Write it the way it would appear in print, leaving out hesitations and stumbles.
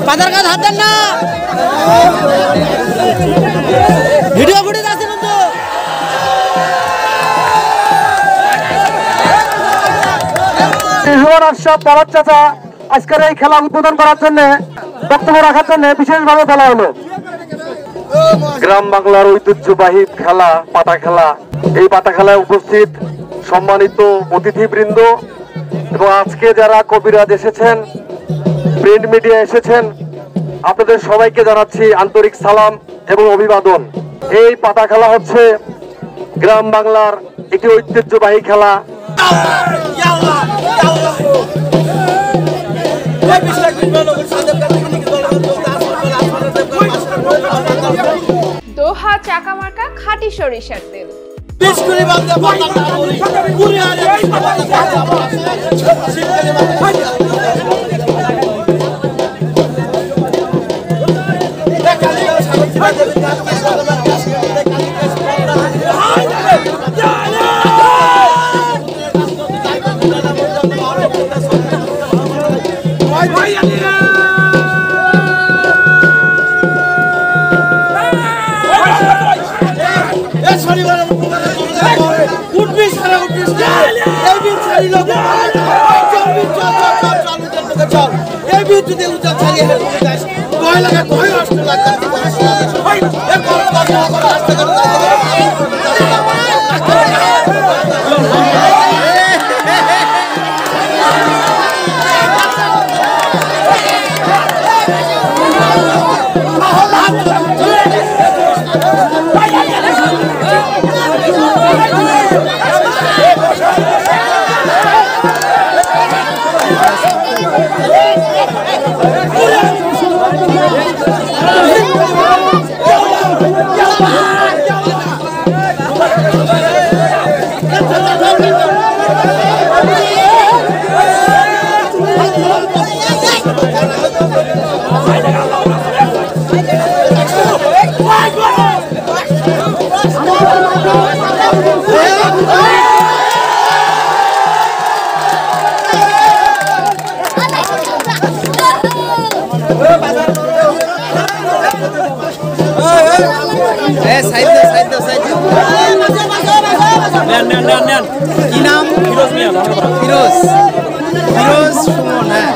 পাতার কাজ হাত দেন না, ভিডিও ফুটেজ আছে বন্ধু। পরাগ চাচা আজকের এই খেলা উদ্বোধন করার জন্য বক্তব্য রাখার জন্য বিশেষভাবে বলা হলো। গ্রাম বাংলার ঐতিহ্যবাহী খেলা পাতা খেলা, এই পাতা খেলায় উপস্থিত সম্মানিত অতিথিবৃন্দ এবং আজকে যারা কবিরাজ এসেছেন, প্রিন্ট মিডিয়া এসেছেন, আপনাদের সবাইকে জানাচ্ছি আন্তরিক সালাম এবং অভিবাদন। এই পাতা খেলা হচ্ছে গ্রাম বাংলার একটি ঐতিহ্যবাহী খেলা। দোহা চাকামার্কা খাঁটি সরিষার তেল। কি নাম? ফিরোজ সুমন। হ্যাঁ